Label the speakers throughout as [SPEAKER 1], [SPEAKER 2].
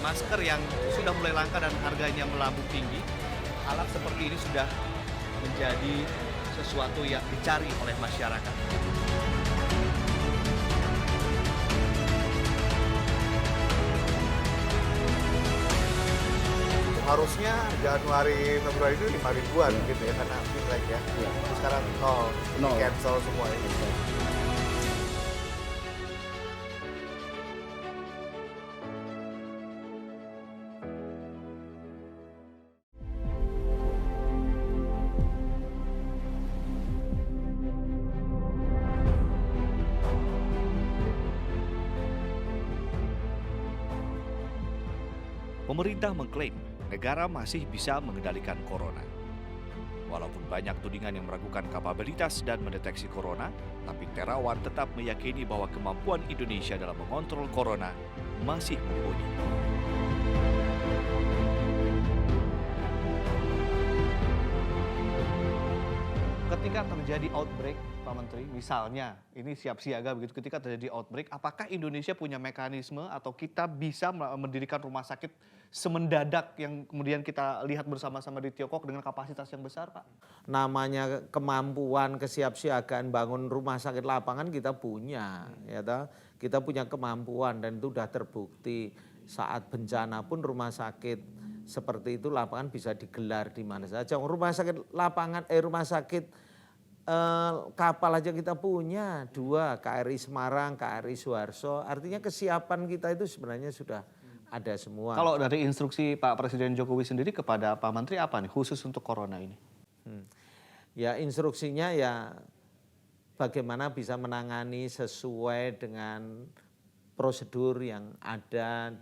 [SPEAKER 1] masker yang sudah mulai langka dan harganya melambung tinggi, alat seperti ini sudah menjadi sesuatu yang dicari oleh masyarakat.
[SPEAKER 2] Harusnya Januari, Februari itu 5 ribuan gitu ya, karena Imlek ya. Terus sekarang nol, cancel semua ini.
[SPEAKER 1] Pemerintah mengklaim negara masih bisa mengendalikan corona. Walaupun banyak tudingan yang meragukan kapabilitas dan mendeteksi corona, tapi Terawan tetap meyakini bahwa kemampuan Indonesia dalam mengontrol corona masih mumpuni. Ketika terjadi outbreak, Pak Menteri, misalnya ini siap siaga begitu, ketika terjadi outbreak, apakah Indonesia punya mekanisme atau kita bisa mendirikan rumah sakit semendadak yang kemudian kita lihat bersama-sama di Tiongkok dengan kapasitas yang besar, Pak?
[SPEAKER 3] Namanya kemampuan kesiapsiagaan bangun rumah sakit lapangan kita punya, ya toh. Kita punya kemampuan dan itu sudah terbukti. Saat bencana pun rumah sakit seperti itu lapangan bisa digelar di mana saja. Rumah sakit kapal aja kita punya 2, KRI Semarang, KRI Suharto. Artinya kesiapan kita itu sebenarnya sudah ada semua.
[SPEAKER 1] Kalau dari instruksi Pak Presiden Jokowi sendiri kepada Pak Menteri apa nih khusus untuk corona ini?
[SPEAKER 3] Ya instruksinya ya bagaimana bisa menangani sesuai dengan prosedur yang ada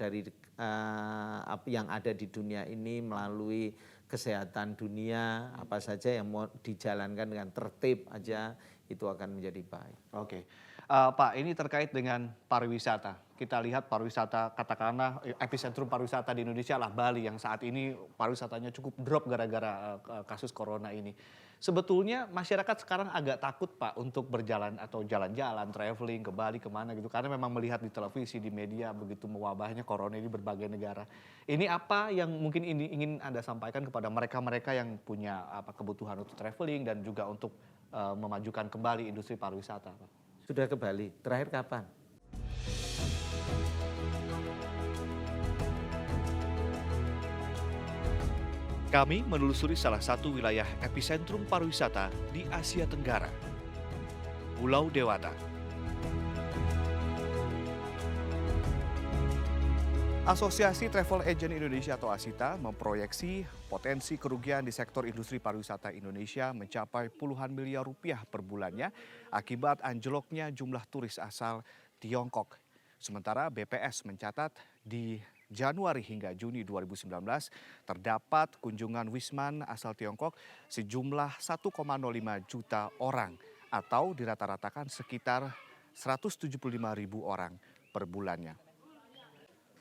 [SPEAKER 3] yang ada di dunia ini melalui kesehatan dunia, apa saja yang mau dijalankan dengan tertib aja itu akan menjadi baik.
[SPEAKER 1] Oke. Pak, ini terkait dengan pariwisata. Kita lihat pariwisata, katakanlah epicentrum pariwisata di Indonesia lah Bali yang saat ini pariwisatanya cukup drop gara-gara kasus corona ini. Sebetulnya masyarakat sekarang agak takut Pak untuk berjalan atau jalan-jalan, traveling ke Bali kemana gitu. Karena memang melihat di televisi, di media begitu mewabahnya corona ini berbagai negara. Ini apa yang mungkin ingin Anda sampaikan kepada mereka-mereka yang punya kebutuhan untuk traveling dan juga untuk memajukan kembali industri pariwisata Pak?
[SPEAKER 3] Sudah ke Bali, terakhir kapan?
[SPEAKER 1] Kami menelusuri salah satu wilayah epicentrum pariwisata di Asia Tenggara, Pulau Dewata. Asosiasi Travel Agent Indonesia atau ASITA memproyeksi potensi kerugian di sektor industri pariwisata Indonesia mencapai puluhan miliar rupiah per bulannya akibat anjloknya jumlah turis asal Tiongkok. Sementara BPS mencatat di Januari hingga Juni 2019 terdapat kunjungan Wisman asal Tiongkok sejumlah 1,05 juta orang atau dirata-ratakan sekitar 175.000 orang per bulannya.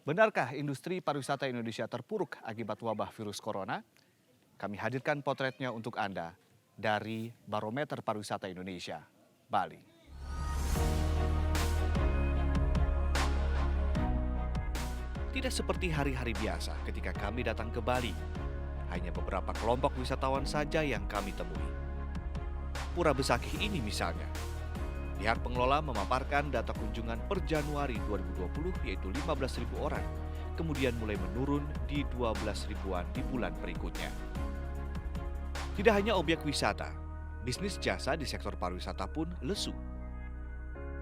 [SPEAKER 1] Benarkah industri pariwisata Indonesia terpuruk akibat wabah virus corona? Kami hadirkan potretnya untuk Anda dari Barometer Pariwisata Indonesia, Bali. Tidak seperti hari-hari biasa ketika kami datang ke Bali. Hanya beberapa kelompok wisatawan saja yang kami temui. Pura Besakih ini misalnya. Pihak pengelola memaparkan data kunjungan per Januari 2020 yaitu 15.000 orang, kemudian mulai menurun di 12 ribuan di bulan berikutnya. Tidak hanya objek wisata, bisnis jasa di sektor pariwisata pun lesu.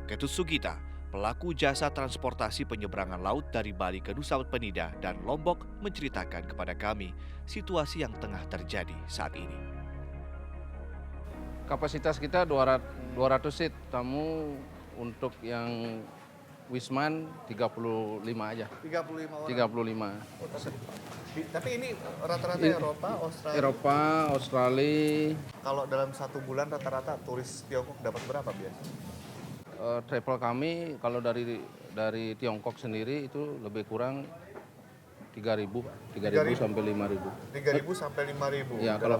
[SPEAKER 1] Ketut Sugita, pelaku jasa transportasi penyeberangan laut dari Bali ke Nusa Penida dan Lombok menceritakan kepada kami situasi yang tengah terjadi saat ini.
[SPEAKER 4] Kapasitas kita 200 seat, tamu untuk yang Wisman 35 aja.
[SPEAKER 2] 35 orang.
[SPEAKER 4] 35.
[SPEAKER 2] Tapi ini rata-rata Eropa, Australia.
[SPEAKER 4] Eropa, Australia.
[SPEAKER 2] Kalau dalam 1 bulan rata-rata turis Tiongkok dapat berapa biasa?
[SPEAKER 4] Travel kami kalau dari Tiongkok sendiri itu lebih kurang 3.000 sampai 5.000.
[SPEAKER 2] 3.000 sampai 5.000.
[SPEAKER 4] Ya, kalau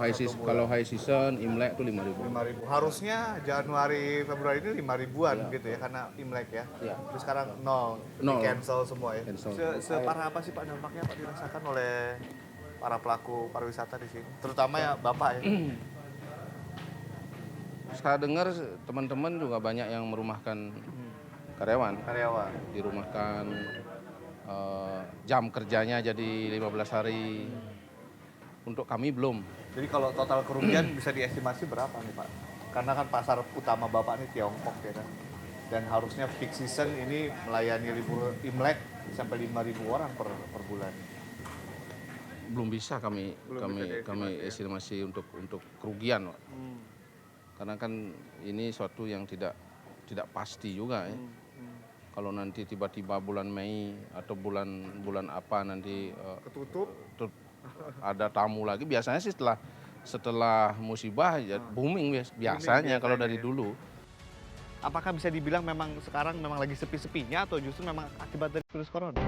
[SPEAKER 4] high season Imlek itu 5.000.
[SPEAKER 2] 5.000. Harusnya Januari Februari ini 5.000-an gitu ya karena Imlek ya.
[SPEAKER 4] Ya.
[SPEAKER 2] Terus sekarang nol.
[SPEAKER 4] Nol.
[SPEAKER 2] Di cancel semua ya.
[SPEAKER 4] Cancel.
[SPEAKER 2] Separah apa sih Pak dampaknya Pak dirasakan oleh para pelaku pariwisata di sini? Terutama ya Bapak ya.
[SPEAKER 4] Saya dengar teman-teman juga banyak yang merumahkan karyawan. Dirumahkan jam kerjanya jadi 15 hari. Untuk kami belum.
[SPEAKER 2] Jadi kalau total kerugian bisa diestimasi berapa nih Pak? Karena kan pasar utama Bapak ini Tiongkok ya kan. Dan harusnya peak season ini melayani libur Imlek sampai 5.000 orang per bulan.
[SPEAKER 4] Belum bisa kami estimasi untuk kerugian, Pak. Karena kan ini suatu yang tidak pasti juga ya. Kalau nanti tiba-tiba bulan Mei atau bulan apa nanti
[SPEAKER 2] Ketutup.
[SPEAKER 4] ada tamu lagi, biasanya sih setelah musibah ya booming biasanya kalau dari dulu.
[SPEAKER 1] Apakah bisa dibilang memang sekarang memang lagi sepi-sepinya atau justru memang akibat dari virus corona?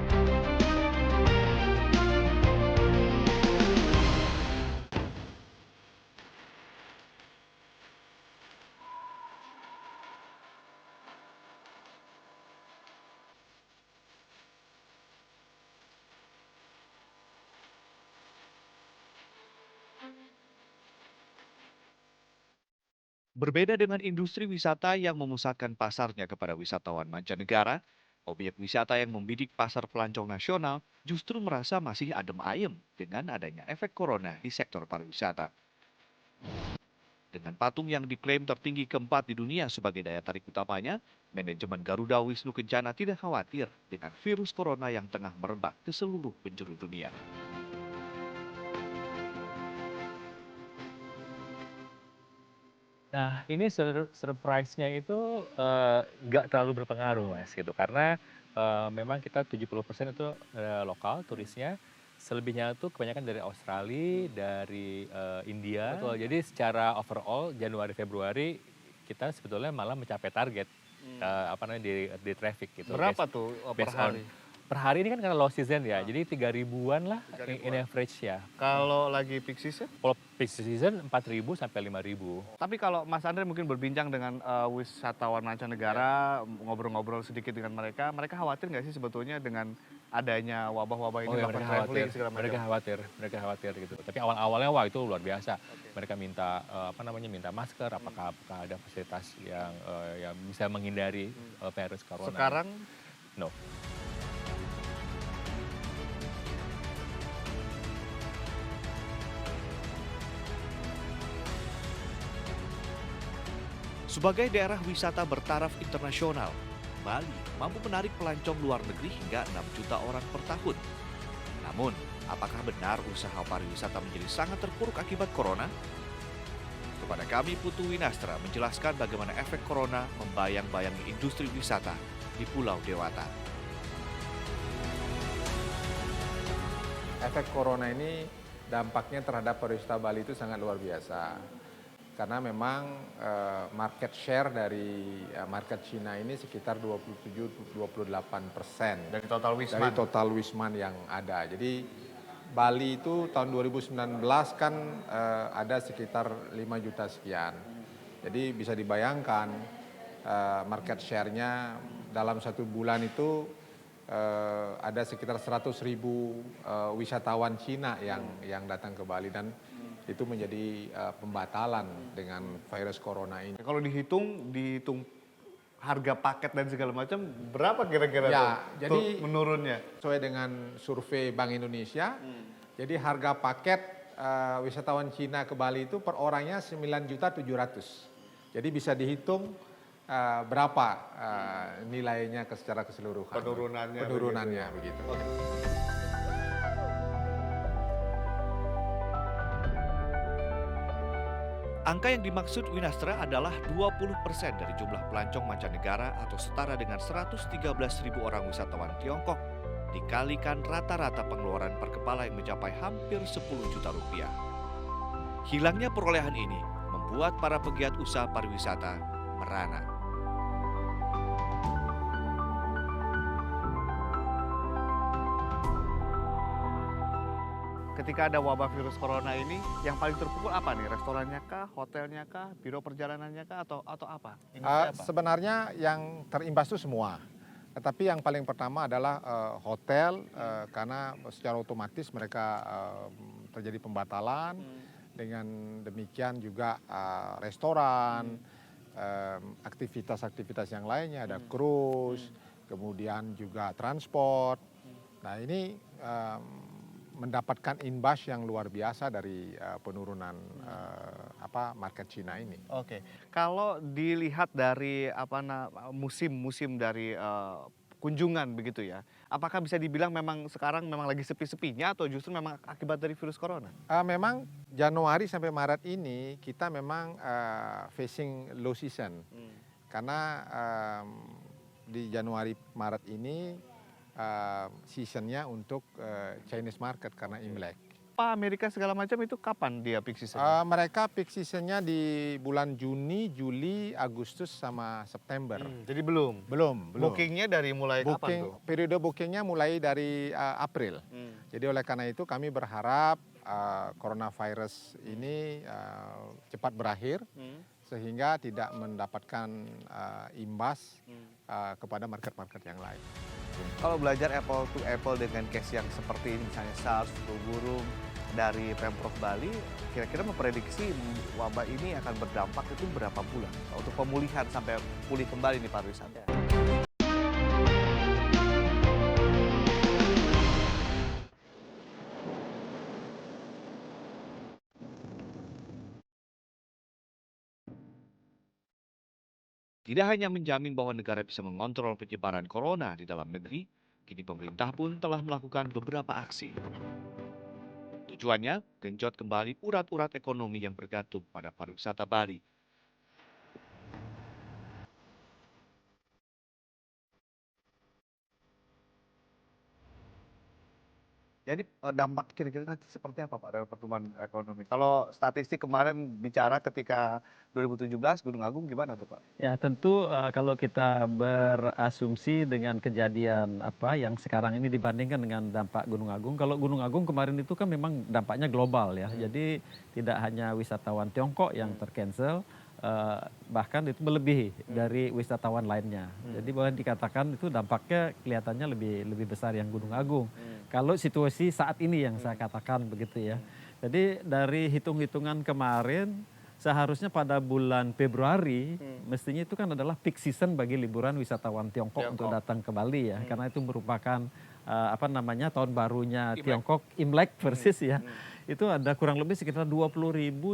[SPEAKER 1] Berbeda dengan industri wisata yang memusatkan pasarnya kepada wisatawan mancanegara, objek wisata yang membidik pasar pelancong nasional justru merasa masih adem ayem dengan adanya efek corona di sektor pariwisata. Dengan patung yang diklaim tertinggi keempat di dunia sebagai daya tarik utamanya, manajemen Garuda Wisnu Kencana tidak khawatir dengan virus corona yang tengah merebak ke seluruh penjuru dunia.
[SPEAKER 5] Nah, ini surprise-nya itu nggak terlalu berpengaruh, Mas, gitu. Karena memang kita 70% itu lokal turisnya, selebihnya itu kebanyakan dari Australia, dari India. Betul, jadi secara overall Januari Februari kita sebetulnya malah mencapai target di traffic gitu.
[SPEAKER 1] Berapa tuh per hari?
[SPEAKER 5] Per hari ini kan karena low season ya, jadi 3.000-an lah in average ya.
[SPEAKER 1] Kalau lagi peak season?
[SPEAKER 5] Kalau peak season 4.000 sampai 5.000.
[SPEAKER 1] Tapi kalau Mas Andre mungkin berbincang dengan wisatawan mancanegara, ngobrol-ngobrol sedikit dengan mereka khawatir nggak sih sebetulnya dengan adanya wabah-wabah ini,
[SPEAKER 5] mereka
[SPEAKER 1] traveling segala macam?
[SPEAKER 5] Mereka khawatir gitu. Tapi awal-awalnya wah itu luar biasa. Mereka minta minta masker, apakah ada fasilitas yang bisa menghindari virus corona.
[SPEAKER 1] Sekarang
[SPEAKER 5] no.
[SPEAKER 1] sebagai daerah wisata bertaraf internasional, Bali mampu menarik pelancong luar negeri hingga 6 juta orang per tahun. Namun, apakah benar usaha pariwisata menjadi sangat terpuruk akibat corona? Kepada kami, Putu Winastra menjelaskan bagaimana efek corona membayang-bayangi industri wisata di Pulau Dewata.
[SPEAKER 6] Efek corona ini dampaknya terhadap pariwisata Bali itu sangat luar biasa. Karena memang market share dari market Cina ini sekitar 27-28%
[SPEAKER 2] Dari total wisman.
[SPEAKER 6] dari total wisman yang ada. Jadi Bali itu tahun 2019 kan ada sekitar 5 juta sekian. Jadi bisa dibayangkan market share-nya dalam 1 bulan itu ada sekitar 100.000 wisatawan Cina yang datang ke Bali, dan itu menjadi pembatalan dengan virus corona ini.
[SPEAKER 2] Kalau dihitung harga paket dan segala macam, berapa kira-kira
[SPEAKER 6] jadi
[SPEAKER 2] menurunnya?
[SPEAKER 6] Sesuai dengan survei Bank Indonesia, jadi harga paket wisatawan Cina ke Bali itu per orangnya 9.700.000. Jadi bisa dihitung berapa nilainya secara keseluruhan. Penurunannya begitu.
[SPEAKER 1] Angka yang dimaksud Winastra adalah 20% dari jumlah pelancong mancanegara atau setara dengan 113.000 orang wisatawan Tiongkok, dikalikan rata-rata pengeluaran per kepala yang mencapai hampir 10 juta rupiah. Hilangnya perolehan ini membuat para pegiat usaha pariwisata merana. ketika ada wabah virus corona ini, yang paling terpukul apa nih? Restorannya kah, hotelnya kah, biro perjalanannya kah, atau apa? Industri apa?
[SPEAKER 6] Sebenarnya yang terimbas itu semua. Tetapi yang paling pertama adalah hotel, karena secara otomatis mereka terjadi pembatalan. Dengan demikian juga restoran, aktivitas-aktivitas yang lainnya, ada cruise, kemudian juga transport. Nah ini mendapatkan imbas yang luar biasa dari penurunan market Cina ini.
[SPEAKER 1] Oke, kalau dilihat dari musim-musim dari kunjungan begitu ya, apakah bisa dibilang memang sekarang memang lagi sepi-sepinya atau justru memang akibat dari virus corona?
[SPEAKER 6] Memang Januari sampai Maret ini kita memang facing low season, karena di Januari Maret ini seasonnya untuk Chinese market karena Imlek.
[SPEAKER 1] Apa Amerika segala macam itu kapan dia peak season?
[SPEAKER 6] Mereka peak seasonnya di bulan Juni, Juli, Agustus sama September.
[SPEAKER 1] Jadi belum?
[SPEAKER 6] Belum.
[SPEAKER 1] Bookingnya dari mulai kapan tuh?
[SPEAKER 6] Periode bookingnya mulai dari April. Jadi oleh karena itu kami berharap coronavirus ini cepat berakhir sehingga tidak mendapatkan imbas kepada market-market yang lain.
[SPEAKER 1] Kalau belajar apple to apple dengan case yang seperti ini, misalnya SARS, flu burung dari Pemprov Bali, kira-kira memprediksi wabah ini akan berdampak itu berapa bulan untuk pemulihan sampai pulih kembali nih pariwisata? Tidak hanya menjamin bahwa negara bisa mengontrol penyebaran corona di dalam negeri, kini pemerintah pun telah melakukan beberapa aksi. Tujuannya, genjot kembali urat-urat ekonomi yang bergantung pada pariwisata Bali. Jadi dampak kira-kira nanti seperti apa Pak dari pertumbuhan ekonomi? Kalau statistik kemarin bicara ketika 2017 Gunung Agung gimana tuh Pak?
[SPEAKER 7] Ya tentu kalau kita berasumsi dengan kejadian apa yang sekarang ini dibandingkan dengan dampak Gunung Agung. Kalau Gunung Agung kemarin itu kan memang dampaknya global ya. Jadi tidak hanya wisatawan Tiongkok yang tercancel, bahkan itu melebihi dari wisatawan lainnya. Jadi boleh dikatakan itu dampaknya kelihatannya lebih besar yang Gunung Agung. Kalau situasi saat ini yang saya katakan begitu ya. Jadi dari hitung-hitungan kemarin seharusnya pada bulan Februari mestinya itu kan adalah peak season bagi liburan wisatawan Tiongkok untuk datang ke Bali ya. Karena itu merupakan tahun barunya Tiongkok, Imlek persis ya. Itu ada kurang lebih sekitar 20.000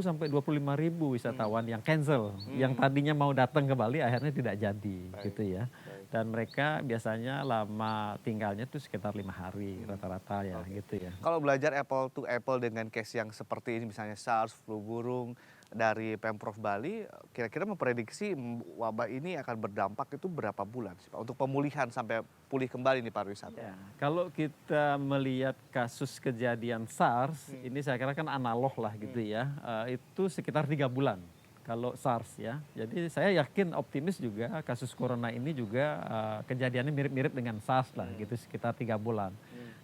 [SPEAKER 7] sampai 25.000 wisatawan yang cancel. Yang tadinya mau datang ke Bali akhirnya tidak jadi gitu ya. Dan mereka biasanya lama tinggalnya itu sekitar 5 hari rata-rata ya gitu ya.
[SPEAKER 1] Kalau belajar apple to apple dengan case yang seperti ini misalnya SARS, flu burung dari Pemprov Bali, kira-kira memprediksi wabah ini akan berdampak itu berapa bulan sih Pak untuk pemulihan sampai pulih kembali nih pariwisata?
[SPEAKER 7] Ya, kalau kita melihat kasus kejadian SARS, ini saya kira kan analog lah gitu ya, itu sekitar 3 bulan. Kalau SARS ya, jadi saya yakin optimis juga kasus corona ini juga kejadiannya mirip-mirip dengan SARS lah gitu sekitar 3 bulan.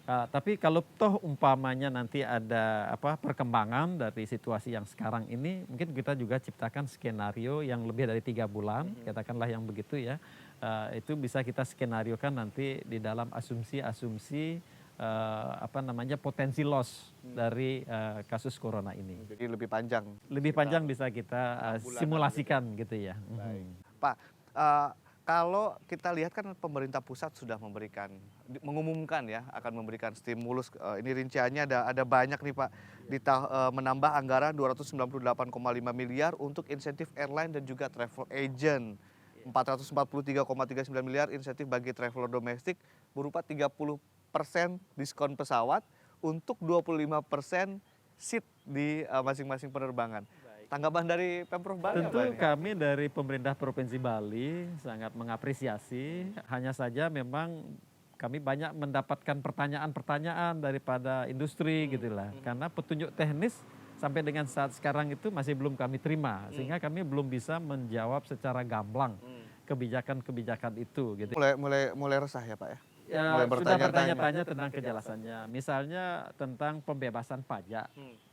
[SPEAKER 7] Tapi kalau toh umpamanya nanti ada perkembangan dari situasi yang sekarang ini, mungkin kita juga ciptakan skenario yang lebih dari 3 bulan, katakanlah yang begitu ya, itu bisa kita skenariokan nanti di dalam asumsi-asumsi potensi loss dari kasus corona ini.
[SPEAKER 1] Jadi lebih panjang.
[SPEAKER 7] Lebih panjang bisa kita simulasikan gitu ya.
[SPEAKER 1] Pak, kalau kita lihat kan pemerintah pusat sudah mengumumkan ya akan memberikan stimulus. Ini rinciannya ada banyak nih Pak. Menambah anggaran 298,5 miliar untuk insentif airline dan juga travel agent. 443,39 miliar insentif bagi traveler domestik berupa 30% diskon pesawat untuk 25% seat di masing-masing penerbangan. Tanggapan dari Pemprov Bali
[SPEAKER 7] Tentu
[SPEAKER 1] apa ini?
[SPEAKER 7] kami dari pemerintah Provinsi Bali sangat mengapresiasi, hanya saja memang kami banyak mendapatkan pertanyaan-pertanyaan daripada industri gitulah. Karena petunjuk teknis sampai dengan saat sekarang itu masih belum kami terima, sehingga kami belum bisa menjawab secara gamblang kebijakan-kebijakan itu gitu.
[SPEAKER 1] Mulai resah ya Pak ya?
[SPEAKER 3] Ya,
[SPEAKER 2] Mulai
[SPEAKER 3] sudah
[SPEAKER 2] bertanya-tanya.
[SPEAKER 3] bertanya-tanya tentang kejelasannya. Misalnya tentang pembebasan pajak.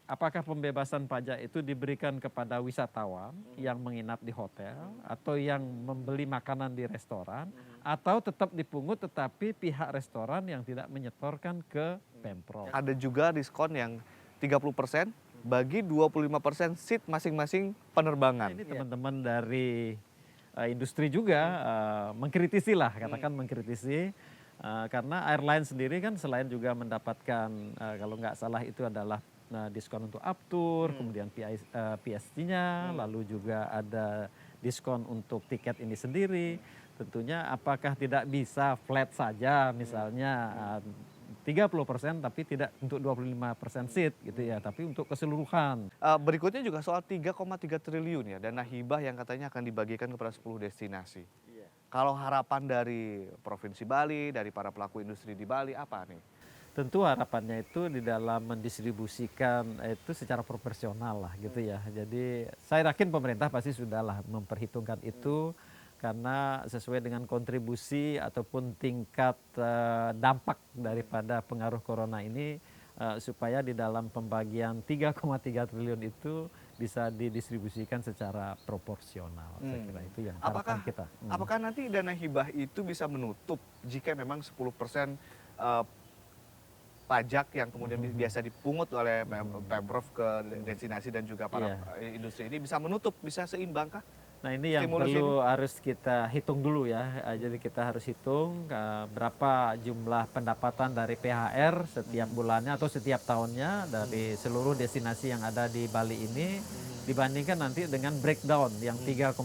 [SPEAKER 3] Apakah pembebasan pajak itu diberikan kepada wisatawan yang menginap di hotel atau yang membeli makanan di restoran, atau tetap dipungut tetapi pihak restoran yang tidak menyetorkan ke Pemprov.
[SPEAKER 1] Ada juga diskon yang 30% bagi 25% seat masing-masing penerbangan.
[SPEAKER 3] Ini teman-teman dari industri juga mengkritisi lah, katakan mengkritisi. Karena airline sendiri kan selain juga mendapatkan kalau nggak salah itu adalah diskon untuk uptour, kemudian PSC-nya, lalu juga ada diskon untuk tiket ini sendiri. Tentunya apakah tidak bisa flat saja misalnya 30% tapi tidak untuk 25% seat gitu ya, tapi untuk keseluruhan.
[SPEAKER 1] Berikutnya juga soal 3,3 triliun ya dana hibah yang katanya akan dibagikan kepada 10 destinasi. Kalau harapan dari Provinsi Bali, dari para pelaku industri di Bali apa nih?
[SPEAKER 3] Tentu harapannya itu di dalam mendistribusikan itu secara proporsional lah gitu ya. Jadi saya yakin pemerintah pasti sudahlah memperhitungkan itu karena sesuai dengan kontribusi ataupun tingkat dampak daripada pengaruh corona ini supaya di dalam pembagian 3,3 triliun itu bisa didistribusikan secara proporsional. Saya kira itu yang harapan kita.
[SPEAKER 1] Apakah nanti dana hibah itu bisa menutup jika memang 10% pajak yang kemudian biasa dipungut oleh Pemprov ke destinasi dan juga para industri ini bisa menutup, bisa seimbangkah?
[SPEAKER 3] Nah ini yang
[SPEAKER 1] Stimulus
[SPEAKER 3] perlu harus kita hitung dulu ya. Jadi kita harus hitung berapa jumlah pendapatan dari PHR setiap bulannya atau setiap tahunnya dari seluruh destinasi yang ada di Bali ini dibandingkan nanti dengan breakdown yang 3,3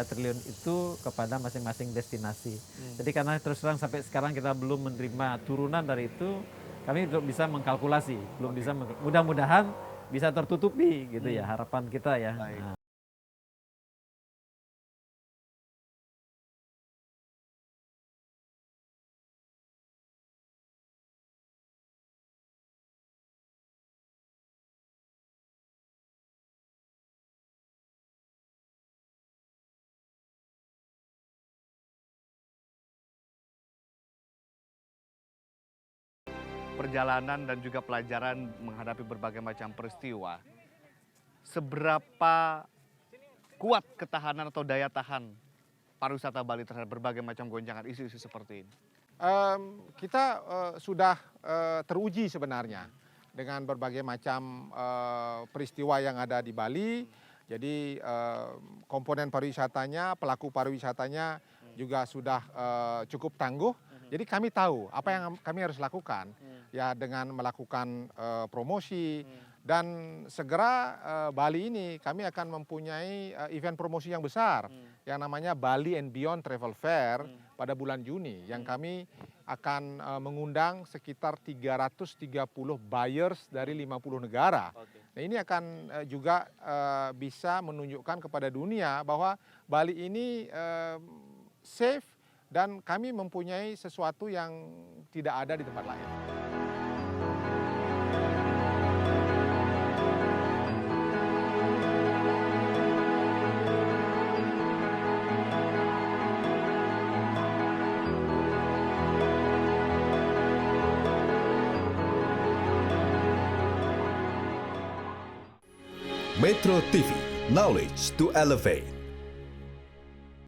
[SPEAKER 3] triliun itu kepada masing-masing destinasi. Jadi karena terus terang sampai sekarang kita belum menerima turunan dari itu, kami belum bisa mengkalkulasi, belum bisa. Mudah-mudahan bisa tertutupi gitu ya harapan kita ya. Nah.
[SPEAKER 1] Perjalanan dan juga pelajaran menghadapi berbagai macam peristiwa. Seberapa kuat ketahanan atau daya tahan pariwisata Bali terhadap berbagai macam gonjangan isu-isu seperti ini?
[SPEAKER 6] Kita sudah teruji sebenarnya dengan berbagai macam peristiwa yang ada di Bali. Jadi komponen pariwisatanya, pelaku pariwisatanya juga sudah cukup tangguh. Jadi kami tahu apa yang kami harus lakukan ya dengan melakukan promosi dan segera Bali ini kami akan mempunyai event promosi yang besar yang namanya Bali and Beyond Travel Fair pada bulan Juni yang kami akan mengundang sekitar 330 buyers dari 50 negara. Nah, ini akan juga bisa menunjukkan kepada dunia bahwa Bali ini safe dan kami mempunyai sesuatu yang tidak ada di tempat lain.
[SPEAKER 8] Metro TV, knowledge to elevate.